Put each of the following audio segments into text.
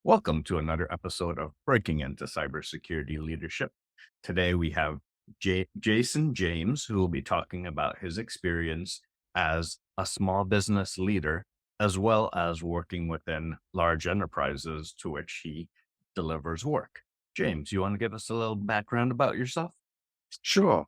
Welcome to another episode of Breaking Into Cybersecurity Leadership. Today we have Jason James, who will be talking about his experience as a small business leader, as well as working within large enterprises to which he delivers work. James, you want to give us a little background about yourself? Sure.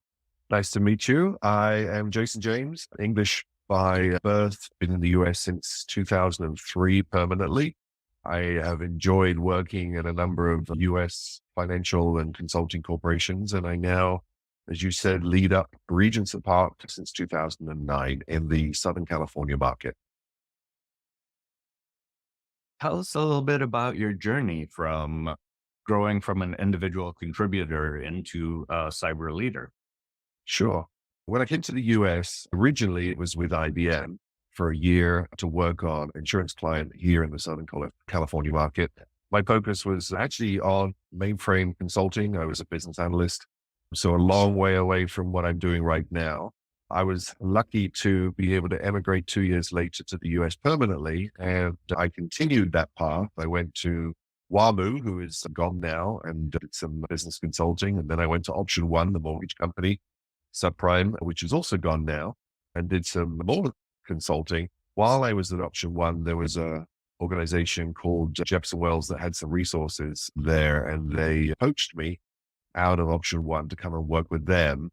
Nice to meet you. I am Jason James, English by birth, been in the US since 2003 permanently. I have enjoyed working at a number of US financial and consulting corporations, and I now, as you said, lead up Regents Park since 2009 in the Southern California market. Tell us a little bit about your journey from growing from an individual contributor into a cyber leader. Sure. When I came to the US, originally it was with IBM for a year to work on insurance client here in the Southern California market. My focus was actually on mainframe consulting. I was a business analyst, so a long way away from what I'm doing right now. I was lucky to be able to emigrate 2 years later to the US permanently, and I continued that path. I went to WAMU, who is gone now, and did some business consulting. And then I went to Option One, the mortgage company, subprime, which is also gone now, and did some more consulting. While I was at Option One, there was a organization called Jepson Wells that had some resources there, and they poached me out of Option One to come and work with them.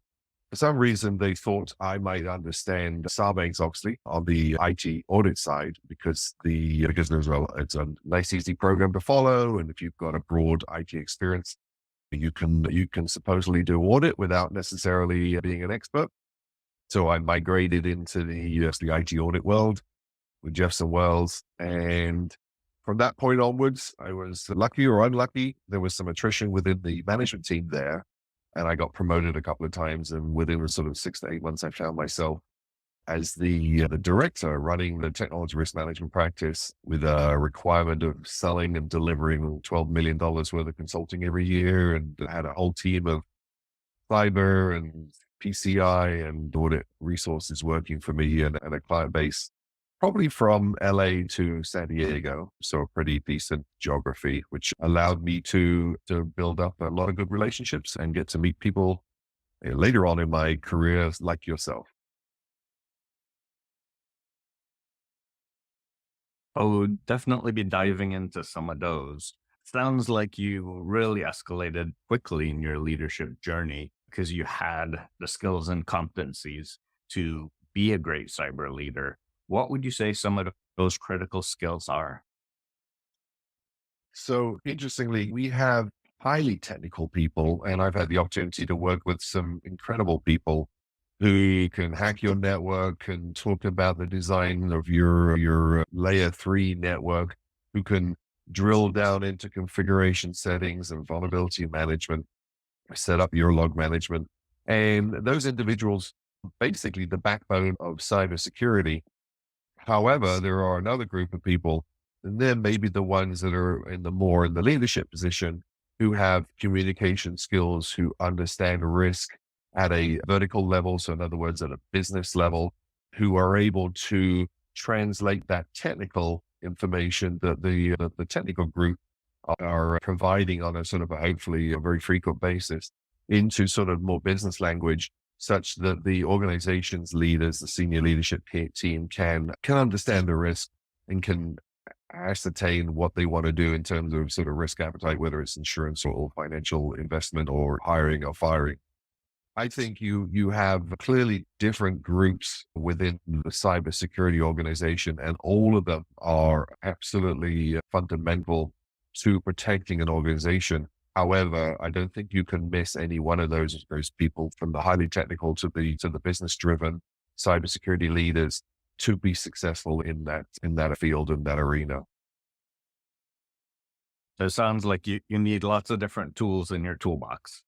For some reason, they thought I might understand Sarbanes-Oxley on the IT audit side because it's a nice, easy program to follow, and if you've got a broad IT experience, you can supposedly do audit without necessarily being an expert. So I migrated into the IT audit world with Jefferson Wells. And from that point onwards, I was lucky or unlucky. There was some attrition within the management team there. And I got promoted a couple of times. And within sort of 6 to 8 months, I found myself as the director running the technology risk management practice with a requirement of selling and delivering $12 million worth of consulting every year, and had a whole team of cyber and PCI and audit resources working for me, and a client base probably from LA to San Diego. So a pretty decent geography, which allowed me to build up a lot of good relationships and get to meet people later on in my career like yourself. Oh, definitely be diving into some of those. Sounds like you really escalated quickly in your leadership journey because you had the skills and competencies to be a great cyber leader. What would you say some of those critical skills are? So interestingly, we have highly technical people, and I've had the opportunity to work with some incredible people who can hack your network and talk about the design of your layer three network, who can drill down into configuration settings and vulnerability management, set up your log management. And those individuals, basically the backbone of cybersecurity. However, there are another group of people, and then maybe the ones that are in the leadership position, who have communication skills, who understand risk at a vertical level. So in other words, at a business level, who are able to translate that technical information that the technical group are providing on a sort of hopefully a very frequent basis into sort of more business language, such that the organization's leaders, the senior leadership team can understand the risk and can ascertain what they want to do in terms of sort of risk appetite, whether it's insurance or financial investment or hiring or firing. I think you have clearly different groups within the cybersecurity organization, and all of them are absolutely fundamental to protecting an organization. However, I don't think you can miss any one of those people, from the highly technical to the business driven cybersecurity leaders, to be successful in that field, in that arena. So it sounds like you need lots of different tools in your toolbox.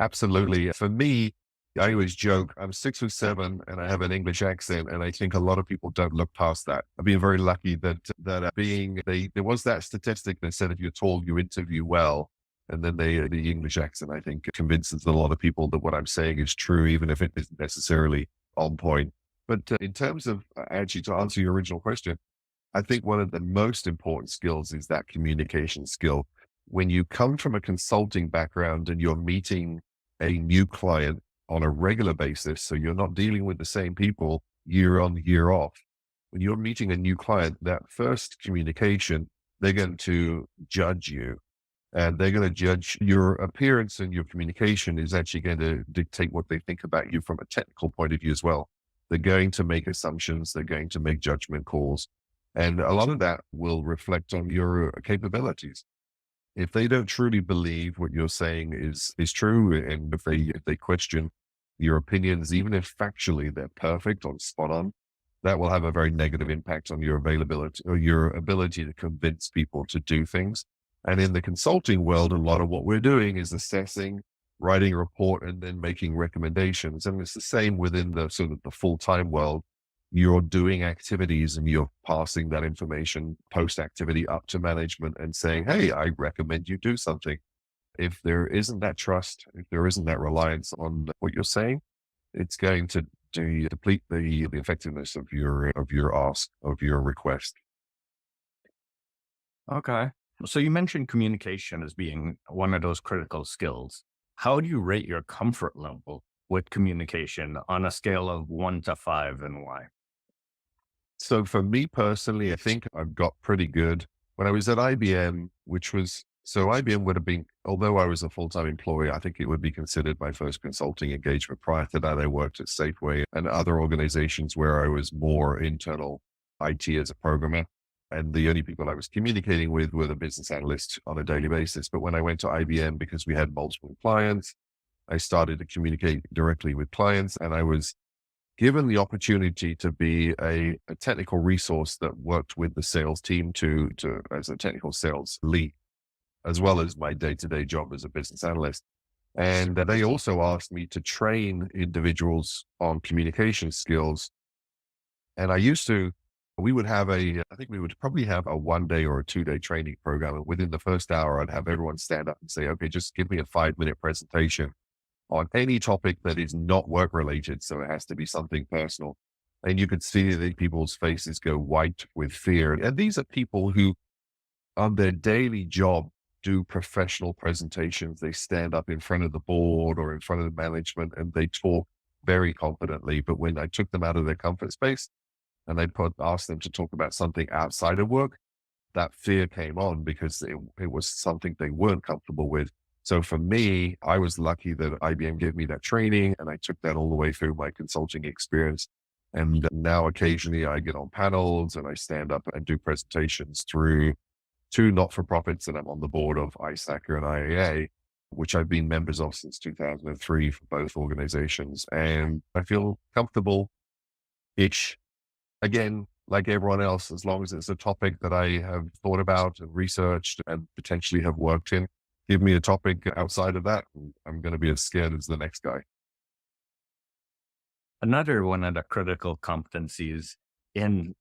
Absolutely. For me, I always joke, I'm 6'7" and I have an English accent. And I think a lot of people don't look past that. I've been very lucky there was that statistic that said if you're tall, you interview well. And then the English accent, I think, convinces a lot of people that what I'm saying is true, even if it isn't necessarily on point. But in terms of actually, to answer your original question, I think one of the most important skills is that communication skill. When you come from a consulting background and you're meeting a new client on a regular basis, so you're not dealing with the same people year on, year off. When you're meeting a new client, that first communication, they're going to judge you, and they're going to judge your appearance, and your communication is actually going to dictate what they think about you from a technical point of view as well. They're going to make assumptions. They're going to make judgment calls. And a lot of that will reflect on your capabilities. If they don't truly believe what you're saying is true, and if they question your opinions, even if factually they're perfect or spot on, that will have a very negative impact on your availability or your ability to convince people to do things. And in the consulting world, a lot of what we're doing is assessing, writing a report, and then making recommendations. And it's the same within the sort of the full-time world. You're doing activities and you're passing that information post activity up to management and saying, hey, I recommend you do something. If there isn't that trust, if there isn't that reliance on what you're saying, it's going to deplete the effectiveness of your ask, of your request. Okay. So you mentioned communication as being one of those critical skills. How do you rate your comfort level with communication on a scale of 1 to 5, and why? So for me personally, I think I've got pretty good. When I was at IBM, so IBM would have been, although I was a full-time employee, I think it would be considered my first consulting engagement. Prior to that, I worked at Safeway and other organizations where I was more internal IT as a programmer. And the only people I was communicating with were the business analysts on a daily basis. But when I went to IBM, because we had multiple clients, I started to communicate directly with clients, and I was given the opportunity to be a technical resource that worked with the sales team to as a technical sales lead, as well as my day-to-day job as a business analyst. And they also asked me to train individuals on communication skills. And we would have I think we would probably have a 1 day or a 2 day training program. And within the first hour, I'd have everyone stand up and say, okay, just give me a 5 minute presentation on any topic that is not work related. So it has to be something personal. And you could see the people's faces go white with fear. And these are people who, on their daily job, do professional presentations. They stand up in front of the board or in front of the management and they talk very confidently. But when I took them out of their comfort space and asked them to talk about something outside of work, that fear came on because it was something they weren't comfortable with. So for me, I was lucky that IBM gave me that training and I took that all the way through my consulting experience. And now occasionally I get on panels and I stand up and do presentations through two not-for-profits that I'm on the board of, ISACA and IAA, which I've been members of since 2003 for both organizations. And I feel comfortable-ish. Again, like everyone else, as long as it's a topic that I have thought about and researched and potentially have worked in. Give me a topic outside of that, and I'm going to be as scared as the next guy. Another one of the critical competencies in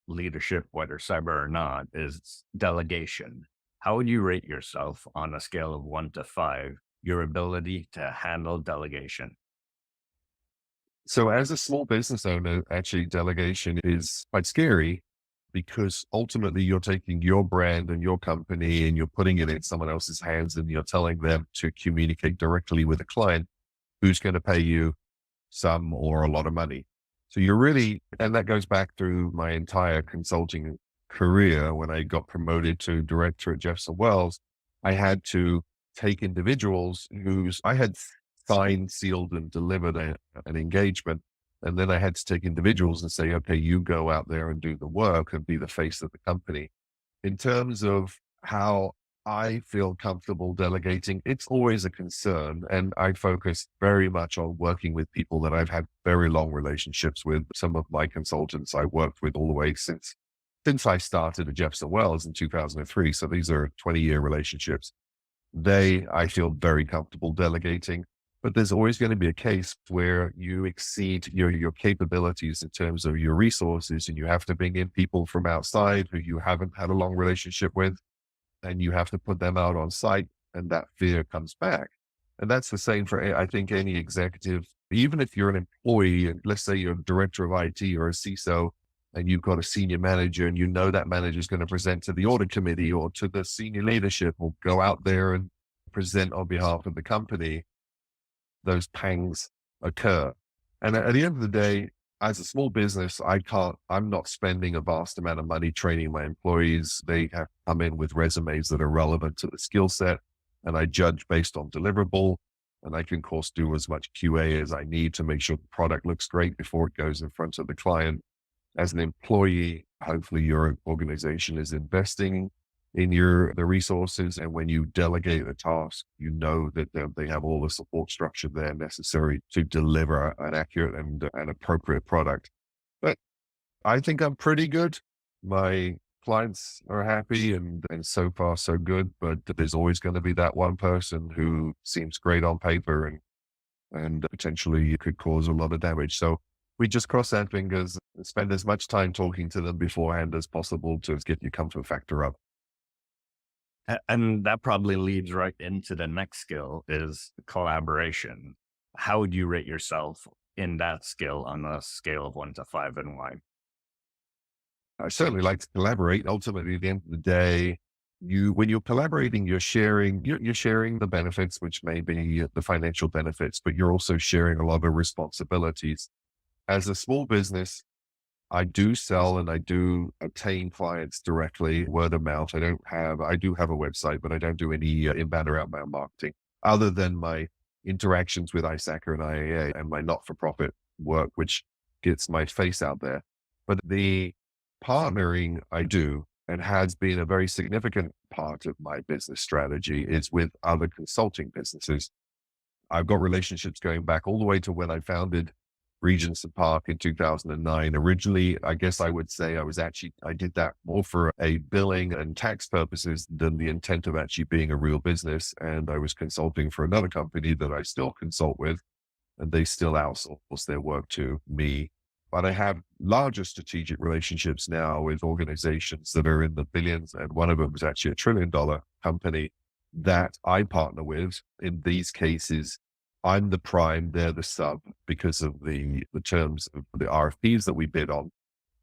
leadership, whether cyber or not, is delegation. How would you rate yourself on a scale of 1 to 5, your ability to handle delegation? So as a small business owner, actually delegation is quite scary because ultimately you're taking your brand and your company and you're putting it in someone else's hands and you're telling them to communicate directly with a client who's going to pay you some or a lot of money. So you're really, and that goes back through my entire consulting career. When I got promoted to director at Jefferson Wells, I had to take individuals whose I had signed, sealed, and delivered an engagement. And then I had to take individuals and say, okay, you go out there and do the work and be the face of the company. In terms of how I feel comfortable delegating, it's always a concern. And I focus very much on working with people that I've had very long relationships with. Some of my consultants I worked with all the way since I started at Jefferson Wells in 2003. So these are 20-year relationships. I feel very comfortable delegating, but there's always going to be a case where you exceed your capabilities in terms of your resources, and you have to bring in people from outside who you haven't had a long relationship with, and you have to put them out on site, and that fear comes back. And that's the same for, I think, any executive, even if you're an employee, and let's say you're a director of IT or a CISO, and you've got a senior manager and you know that manager is going to present to the audit committee or to the senior leadership or go out there and present on behalf of the company, those pangs occur. And at the end of the day, as a small business, I'm not spending a vast amount of money training my employees. They have come in with resumes that are relevant to the skill set, and I judge based on deliverable. And I can, of course, do as much QA as I need to make sure the product looks great before it goes in front of the client. As an employee, hopefully your organization is investing in the resources. And when you delegate a task, you know that they have all the support structure there necessary to deliver an accurate and an appropriate product. But I think I'm pretty good. My clients are happy and so far so good, but there's always going to be that one person who seems great on paper and potentially could cause a lot of damage. So we just cross our fingers and spend as much time talking to them beforehand as possible to get your comfort factor up. And that probably leads right into the next skill is collaboration. How would you rate yourself in that skill on a scale of 1 to 5 and why? I certainly like to collaborate. Ultimately, at the end of the day, when you're collaborating, you're sharing the benefits, which may be the financial benefits, but you're also sharing a lot of responsibilities. As a small business, I do sell and I do obtain clients directly, word of mouth. I do have a website, but I don't do any inbound or outbound marketing other than my interactions with ISACA and IAA and my not-for-profit work, which gets my face out there. But the partnering I do and has been a very significant part of my business strategy is with other consulting businesses. I've got relationships going back all the way to when I founded Regents Park in 2009. Originally, I guess I would say I did that more for a billing and tax purposes than the intent of actually being a real business. And I was consulting for another company that I still consult with, and they still outsource their work to me. But I have larger strategic relationships now with organizations that are in the billions. And one of them is actually $1 trillion company that I partner with. In these cases, I'm the prime, they're the sub because of the terms of the RFPs that we bid on.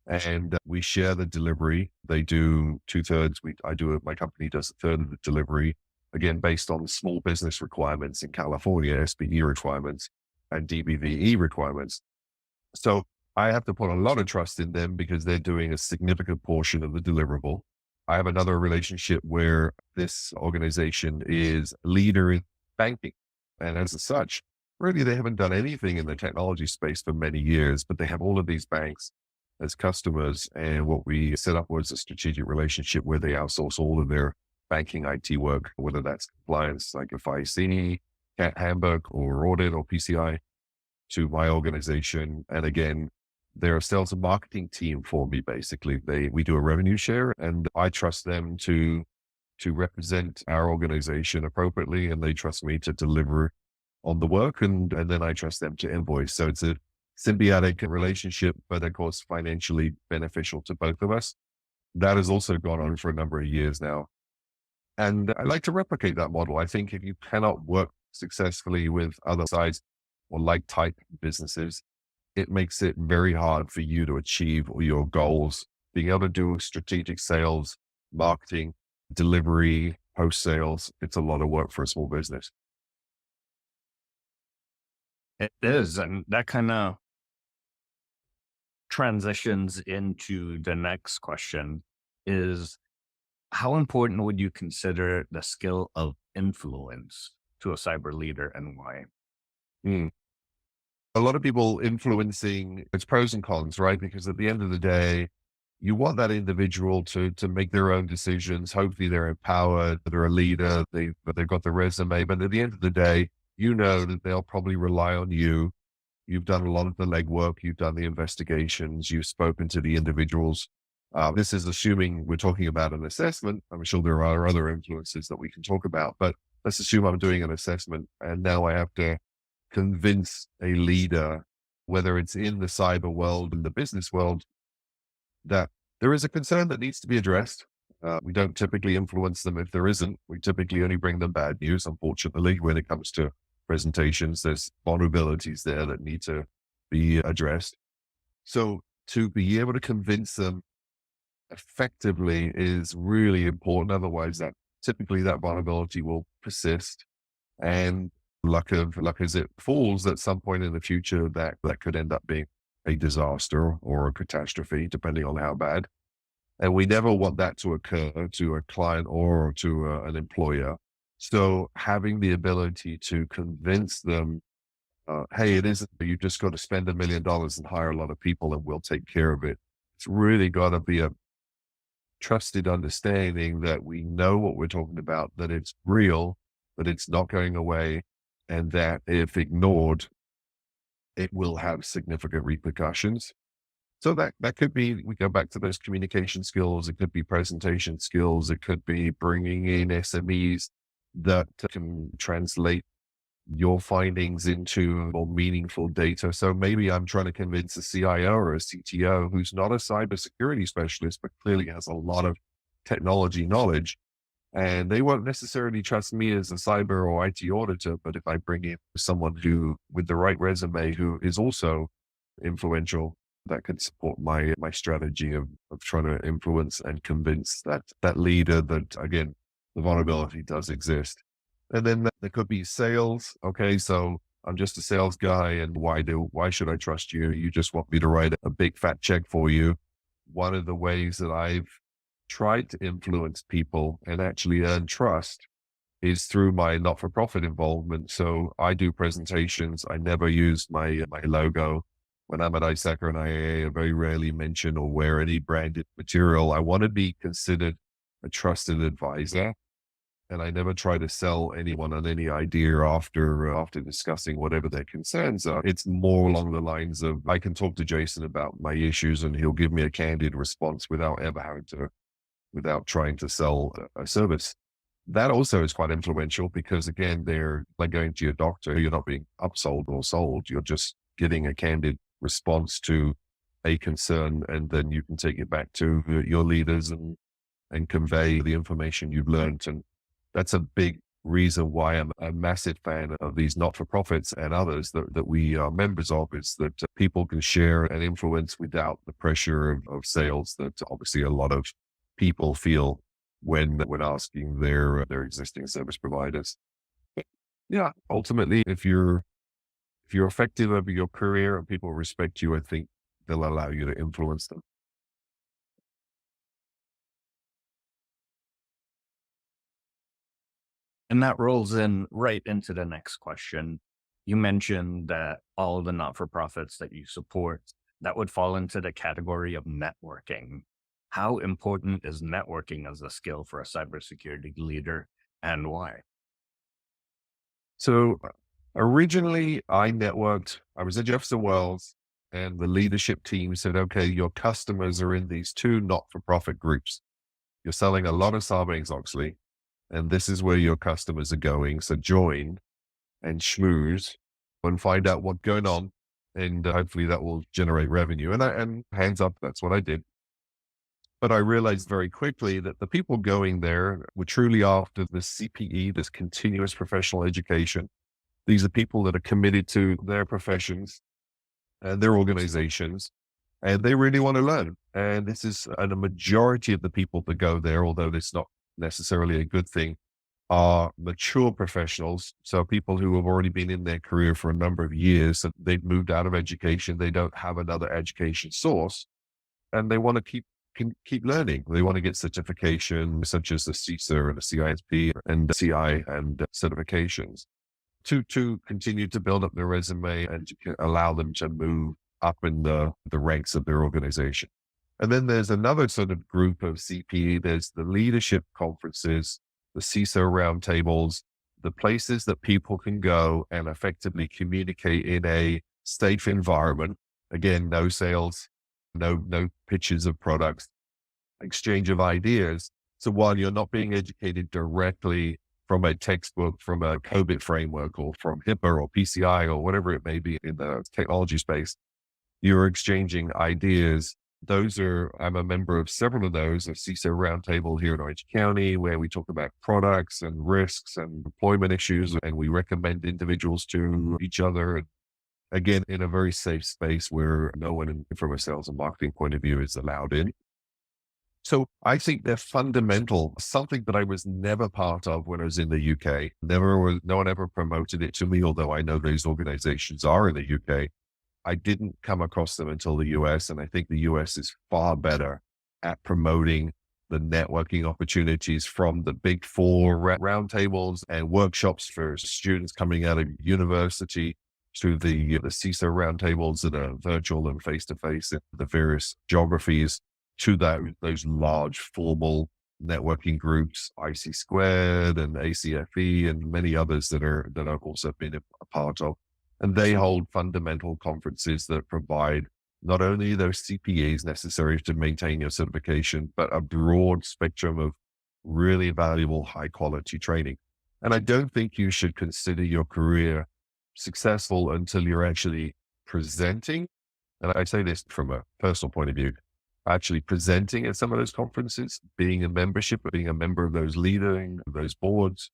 And we share the delivery. They do 2/3. My company does a third of the delivery, again, based on small business requirements in California, SBE requirements and DBVE requirements. So I have to put a lot of trust in them because they're doing a significant portion of the deliverable. I have another relationship where this organization is a leader in banking. And as such, really, they haven't done anything in the technology space for many years, but they have all of these banks as customers. And what we set up was a strategic relationship where they outsource all of their banking IT work, whether that's compliance, like FIC, handbook, or audit, or PCI, to my organization. And again, they're a sales and marketing team for me, basically. We do a revenue share, and I trust them to represent our organization appropriately, and they trust me to deliver on the work, and then I trust them to invoice. So it's a symbiotic relationship, but of course, financially beneficial to both of us. That has also gone on for a number of years now. And I like to replicate that model. I think if you cannot work successfully with other sides or like type businesses, it makes it very hard for you to achieve all your goals. Being able to do strategic sales, marketing, delivery, post sales, it's a lot of work for a small business. It is. And that kind of transitions into the next question is how important would you consider the skill of influence to a cyber leader and why? Hmm. A lot of people influencing, it's pros and cons, right? Because at the end of the day, you want that individual to make their own decisions. Hopefully they're empowered, they're a leader, they've got the resume. But at the end of the day, you know that they'll probably rely on you. You've done a lot of the legwork, you've done the investigations, you've spoken to the individuals. This is assuming we're talking about an assessment. I'm sure there are other influences that we can talk about, but let's assume I'm doing an assessment and now I have to convince a leader, whether it's in the cyber world, in the business world, that there is a concern that needs to be addressed. We don't typically influence them if there isn't. We typically only bring them bad news, unfortunately, when it comes to presentations. There's vulnerabilities there that need to be addressed. So to be able to convince them effectively is really important. Otherwise, that typically that vulnerability will persist. And luck as it falls, at some point in the future, that could end up being a disaster or a catastrophe, depending on how bad. And we never want that to occur to a client or to an employer. So having the ability to convince them, hey, it isn't, you just got to spend $1 million and hire a lot of people and we'll take care of it. It's really got to be a trusted understanding that we know what we're talking about, that it's real, that it's not going away, and that if ignored, it will have significant repercussions. So that could be, we go back to those communication skills. It could be presentation skills. It could be bringing in SMEs that can translate your findings into more meaningful data. So maybe I'm trying to convince a CIO or a CTO who's not a cybersecurity specialist, but clearly has a lot of technology knowledge. And they won't necessarily trust me as a cyber or IT auditor, but if I bring in someone who, with the right resume, who is also influential, that could support my strategy of trying to influence and convince that leader that, again, the vulnerability does exist. And then there could be sales. Okay, so I'm just a sales guy, and why should I trust you? You just want me to write a big fat check for you. One of the ways that I've tried to influence people and actually earn trust is through my not-for-profit involvement. So I do presentations. I never use my logo. When I'm at ISAC and IAA, I very rarely mention or wear any branded material. I want to be considered a trusted advisor. And I never try to sell anyone on any idea after discussing whatever their concerns are. It's more along the lines of, I can talk to Jason about my issues and he'll give me a candid response without trying to sell a service. That also is quite influential because, again, they're like going to your doctor. You're not being upsold or sold. You're just getting a candid response to a concern, and then you can take it back to your leaders and convey the information you've learned. And that's a big reason why I'm a massive fan of these not-for-profits and others that we are members of, is that people can share and influence without the pressure of sales that obviously a lot of people feel when asking their existing service providers. Yeah, ultimately, if you're effective over your career and people respect you, I think they'll allow you to influence them. And that rolls in right into the next question. You mentioned that all of the not for profits that you support, that would fall into the category of networking. How important is networking as a skill for a cybersecurity leader, and why? So originally I networked, I was at Jefferson Wells, and the leadership team said, okay, your customers are in these two not-for-profit groups. You're selling a lot of Sarbanes-Oxley, and this is where your customers are going. So join and schmooze and find out what's going on. And hopefully that will generate revenue. And hands up, that's what I did. But I realized very quickly that the people going there were truly after the CPE, this continuous professional education. These are people that are committed to their professions and their organizations, and they really want to learn. And this is, and a majority of the people that go there, although it's not necessarily a good thing, are mature professionals. So people who have already been in their career for a number of years, and they've moved out of education. They don't have another education source, and they want to keep learning. They want to get certification such as the CISO and the CISP and CI and certifications to continue to build up their resume and to allow them to move up in the ranks of their organization. And then there's another sort of group of CPE. There's the leadership conferences, the CISO roundtables, the places that people can go and effectively communicate in a safe environment. Again, no sales, no pitches of products, exchange of ideas. So while you're not being educated directly from a textbook, from a COBIT framework, or from HIPAA or PCI or whatever it may be in the technology space, you're exchanging ideas. I'm a member of several of those, a CISO roundtable here in Orange County, where we talk about products and risks and deployment issues, and we recommend individuals to each other. again, in a very safe space where no one from a sales and marketing point of view is allowed in. So I think they're fundamental, something that I was never part of when I was in the UK. No one ever promoted it to me, although I know these organizations are in the UK. I didn't come across them until the US, and I think the US is far better at promoting the networking opportunities from the big four roundtables and workshops for students coming out of university to the CISO roundtables that are virtual and face to face in the various geographies to those large formal networking groups, IC squared and ACFE and many others that I've also been a part of. And they hold fundamental conferences that provide not only those CPAs necessary to maintain your certification, but a broad spectrum of really valuable, high quality training. And I don't think you should consider your career successful until you're actually presenting. And I say this from a personal point of view, actually presenting at some of those conferences, being a membership, being a member of those leading those boards,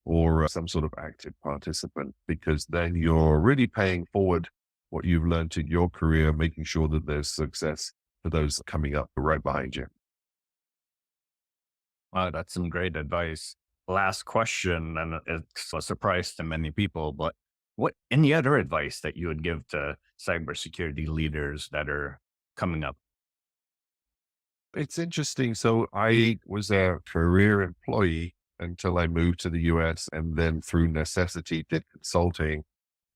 or some sort of active participant, because then you're really paying forward what you've learned in your career, making sure that there's success for those coming up right behind you. Wow, that's some great advice. Last question, and it's a surprise to many people, but what any other advice that you would give to cybersecurity leaders that are coming up? It's interesting. So I was a career employee until I moved to the US and then through necessity did consulting.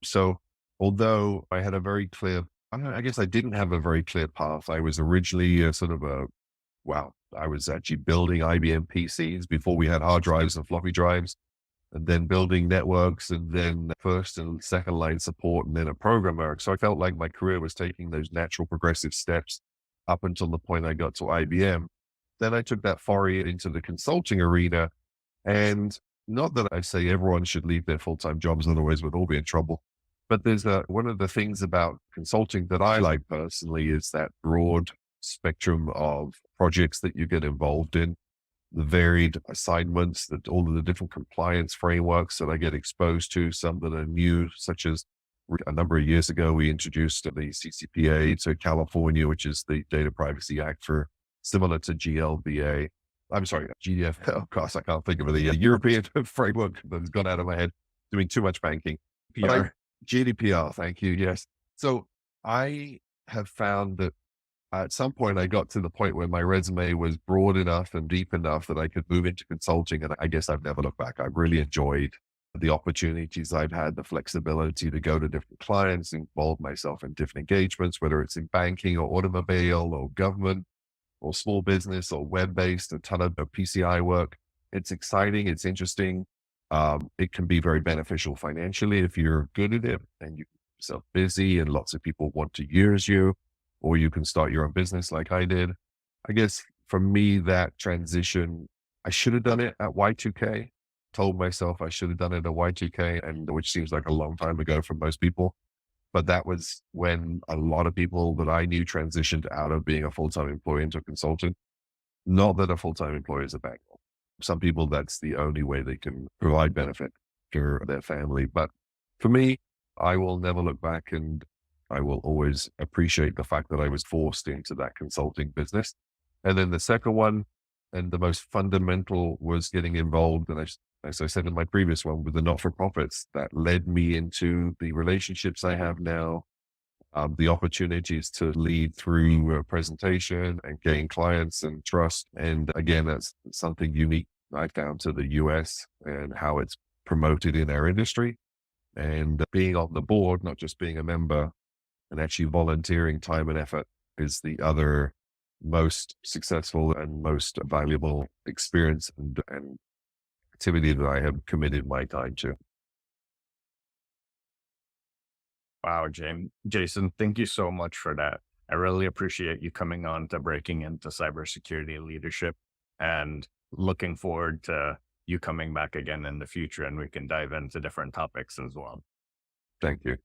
So although I had a very clear, I guess I didn't have a very clear path. I was originally a sort of a, wow, I was actually building IBM PCs before we had hard drives and floppy drives, and then building networks, and then first and second line support, and then a programmer. So I felt like my career was taking those natural progressive steps up until the point I got to IBM. Then I took that foray into the consulting arena. And not that I say everyone should leave their full-time jobs, otherwise we'd all be in trouble. But there's one of the things about consulting that I like personally is that broad spectrum of projects that you get involved in, the varied assignments, that all of the different compliance frameworks that I get exposed to, some that are new, such as a number of years ago, we introduced the CCPA to California, which is the Data Privacy Act for similar to GLBA. I'm sorry, GDF. Oh gosh, I can't think of the European framework that's gone out of my head. Doing too much banking, but I PR. GDPR. Thank you. Yes. So I have found that at some point I got to the point where my resume was broad enough and deep enough that I could move into consulting, and I guess I've never looked back. I really enjoyed the opportunities I've had, the flexibility to go to different clients, involve myself in different engagements, whether it's in banking or automobile or government or small business or web-based, a ton of PCI work. It's exciting. It's interesting. It can be very beneficial financially if you're good at it and you keep yourself busy and lots of people want to use you, or you can start your own business like I did. I guess for me, that transition, I should have done it at Y2K. Told myself I should have done it at Y2K, and which seems like a long time ago for most people. But that was when a lot of people that I knew transitioned out of being a full-time employee into a consultant. Not that a full-time employee is a bad goal. Some people, that's the only way they can provide benefit to their family. But for me, I will never look back, and I will always appreciate the fact that I was forced into that consulting business. And then the second one, and the most fundamental, was getting involved. And as I said in my previous one, with the not-for-profits that led me into the relationships I have now, the opportunities to lead through a presentation and gain clients and trust. And again, that's something unique I found to the US and how it's promoted in our industry. And being on the board, not just being a member, and actually volunteering time and effort is the other most successful and most valuable experience and activity that I have committed my time to. Wow, Jason, thank you so much for that. I really appreciate you coming on to Breaking Into Cybersecurity Leadership, and looking forward to you coming back again in the future, and we can dive into different topics as well. Thank you.